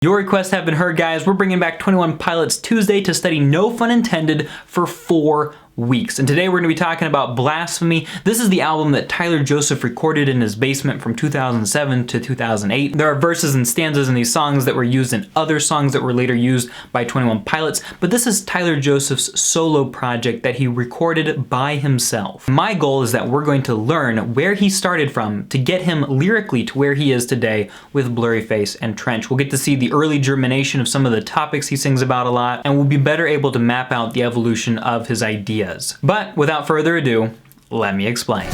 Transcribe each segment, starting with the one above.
Your requests have been heard, guys. We're bringing back 21 Pilots Tuesday to study No Fun Intended for 4 weeks. And today we're going to be talking about Blasphemy. This is the album that Tyler Joseph recorded in his basement from 2007 to 2008. There are verses and stanzas in these songs that were used in other songs that were later used by 21 Pilots, but this is Tyler Joseph's solo project that he recorded by himself. My goal is that we're going to learn where he started from to get him lyrically to where he is today with Blurry Face and Trench. We'll get to see the early germination of some of the topics he sings about a lot, and we'll be better able to map out the evolution of his ideas. But without further ado, let me explain.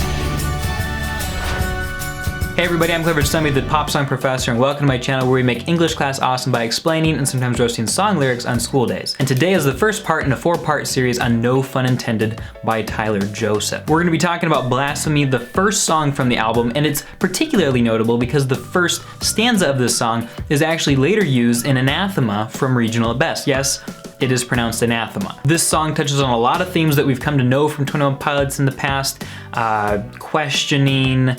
Hey everybody, I'm Clifford Stumby, the pop song professor, and welcome to my channel where we make English class awesome by explaining and sometimes roasting song lyrics on school days. And today is the first part in a 4-part series on No Fun Intended by Tyler Joseph. We're going to be talking about Blasphemy, the first song from the album, and it's particularly notable because the first stanza of this song is actually later used in Anathema from Regional at Best. Yes, it is pronounced anathema. This song touches on a lot of themes that we've come to know from 21 Pilots in the past, questioning,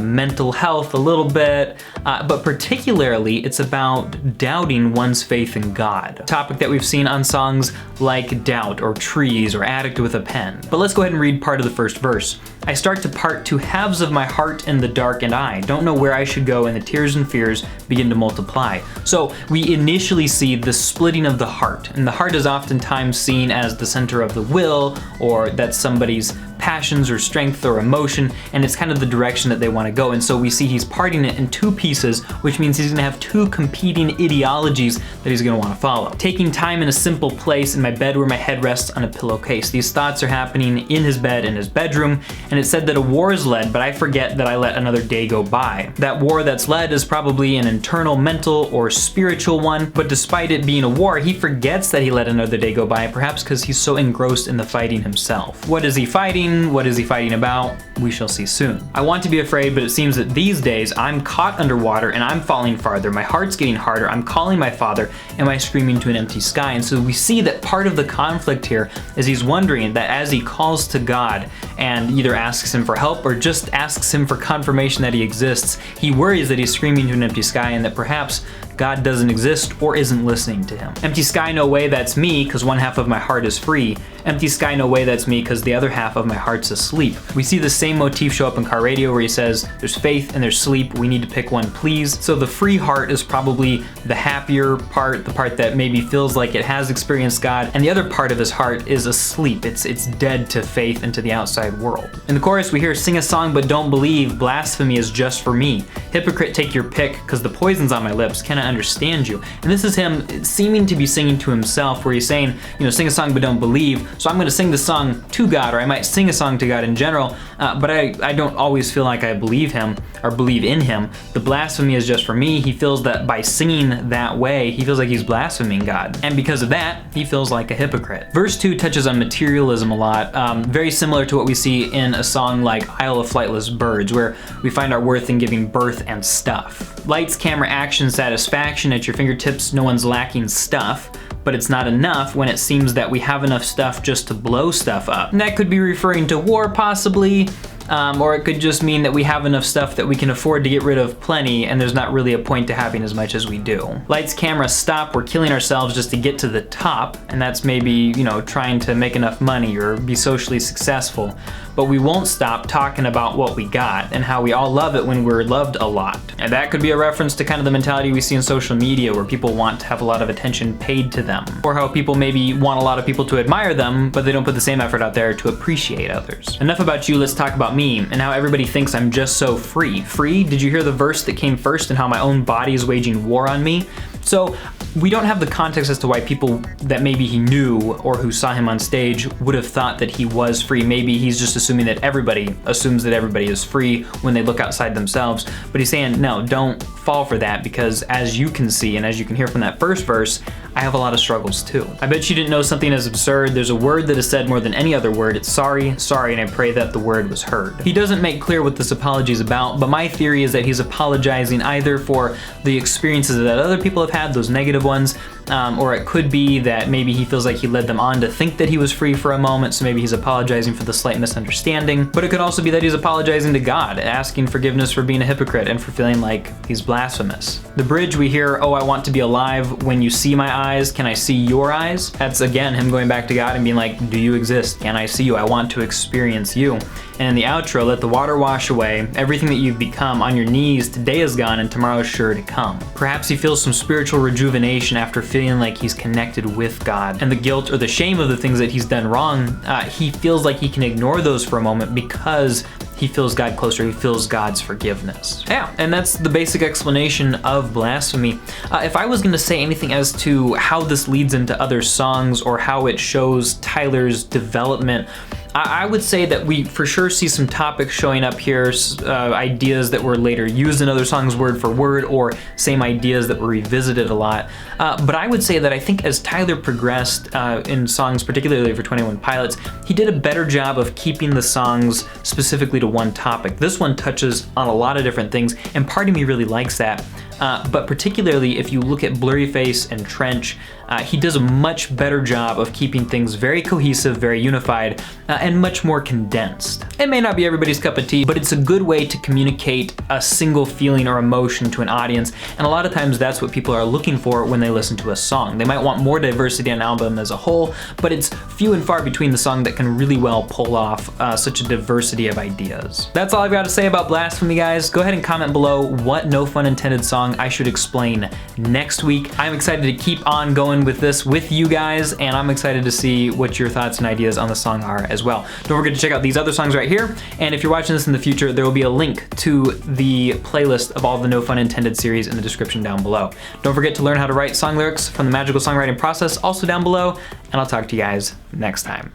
mental health a little bit, but particularly it's about doubting one's faith in God. A topic that we've seen on songs like Doubt or Trees or Addict with a Pen. But let's go ahead and read part of the first verse. I start to part 2 halves of my heart in the dark, and I don't know where I should go, and the tears and fears begin to multiply. So we initially see the splitting of the heart, and the heart is oftentimes seen as the center of the will, or that's somebody's passions or strength or emotion, and it's kind of the direction that they want to go. And so we see he's parting it in 2 pieces, which means he's gonna have 2 competing ideologies that he's gonna want to follow. Taking time in a simple place in my bed where my head rests on a pillowcase. These thoughts are happening in his bed, in his bedroom, and it said that a war is led, but I forget that I let another day go by. That war that's led is probably an internal, mental, or spiritual one, but despite it being a war, he forgets that he let another day go by, perhaps because he's so engrossed in the fighting himself. What is he fighting? What is he fighting about? We shall see soon. I want to be afraid, but it seems that these days I'm caught underwater and I'm falling farther. My heart's getting harder. I'm calling my father. Am I screaming to an empty sky? And so we see that part of the conflict here is he's wondering that as he calls to God and either asks him for help or just asks him for confirmation that he exists, he worries that he's screaming to an empty sky and that perhaps God doesn't exist or isn't listening to him. Empty sky, no way, that's me, because one half of my heart is free. Empty sky, no way, that's me, because the other half of my heart's asleep. We see the same motif show up in Car Radio where he says, there's faith and there's sleep, we need to pick one, please. So the free heart is probably the happier part, the part that maybe feels like it has experienced God, and the other part of his heart is asleep. It's dead to faith and to the outside world. In the chorus we hear, sing a song but don't believe, blasphemy is just for me. Hypocrite, take your pick, because the poison's on my lips, cannot understand you. And this is him seeming to be singing to himself, where he's saying, you know, sing a song but don't believe, so I'm gonna sing the song to God, or I might sing a song to God in general, but I don't always feel like I believe him or believe in him. The blasphemy is just for me. He feels that by singing that way, he feels like he's blaspheming God. And because of that, he feels like a hypocrite. Verse 2 touches on materialism a lot, very similar to what we see in a song like Isle of Flightless Birds, where we find our worth in giving birth and stuff. Lights, camera, action, satisfaction at your fingertips, no one's lacking stuff. But it's not enough when it seems that we have enough stuff just to blow stuff up. And that could be referring to war possibly, or it could just mean that we have enough stuff that we can afford to get rid of plenty and there's not really a point to having as much as we do. Lights, camera, stop, we're killing ourselves just to get to the top, and that's maybe, you know, trying to make enough money or be socially successful. But we won't stop talking about what we got and how we all love it when we're loved a lot. And that could be a reference to kind of the mentality we see in social media where people want to have a lot of attention paid to them. Or how people maybe want a lot of people to admire them, but they don't put the same effort out there to appreciate others. Enough about you, let's talk about me and how everybody thinks I'm just so free. Free? Did you hear the verse that came first and how my own body is waging war on me? So we don't have the context as to why people that maybe he knew or who saw him on stage would have thought that he was free. Maybe he's just assuming that everybody assumes that everybody is free when they look outside themselves. But he's saying, no, don't fall for that, because as you can see and as you can hear from that first verse, I I have a lot of struggles too. I bet you didn't know something as absurd. There's a word that is said more than any other word. It's sorry, sorry, and I pray that the word was heard. He doesn't make clear what this apology is about, but my theory is that he's apologizing either for the experiences that other people have had, those negative ones, or it could be that maybe he feels like he led them on to think that he was free for a moment, so maybe he's apologizing for the slight misunderstanding. But it could also be that he's apologizing to God, asking forgiveness for being a hypocrite and for feeling like he's blasphemous. The bridge we hear, oh, I want to be alive when you see my eyes, can I see your eyes? That's again him going back to God and being like, do you exist? Can I see you? I want to experience you. And in the outro, let the water wash away everything that you've become. On your knees, today is gone and tomorrow is sure to come. Perhaps he feels some spiritual rejuvenation after feeling like he's connected with God. And the guilt or the shame of the things that he's done wrong, he feels like he can ignore those for a moment because he feels God closer, he feels God's forgiveness. Yeah, and that's the basic explanation of Blasphemy. If I was gonna say anything as to how this leads into other songs or how it shows Tyler's development, I would say that we for sure see some topics showing up here, ideas that were later used in other songs word for word, or same ideas that were revisited a lot. But I would say that I think as Tyler progressed in songs, particularly for 21 Pilots, he did a better job of keeping the songs specifically to one topic. This one touches on a lot of different things, and part of me really likes that. But particularly if you look at Blurry Face and Trench, he does a much better job of keeping things very cohesive, very unified, and much more condensed. It may not be everybody's cup of tea, but it's a good way to communicate a single feeling or emotion to an audience, and a lot of times that's what people are looking for when they listen to a song. They might want more diversity on an album as a whole, but it's few and far between the song that can really well pull off such a diversity of ideas. That's all I've got to say about Blasphemy, guys. Go ahead and comment below what No Fun Intended song I should explain next week. I'm excited to keep on going with this with you guys, and I'm excited to see what your thoughts and ideas on the song are as well. Don't forget to check out these other songs right here, and if you're watching this in the future, there will be a link to the playlist of all the No Fun Intended series in the description down below. Don't forget to learn how to write song lyrics from the magical songwriting process also down below, and I'll talk to you guys next time.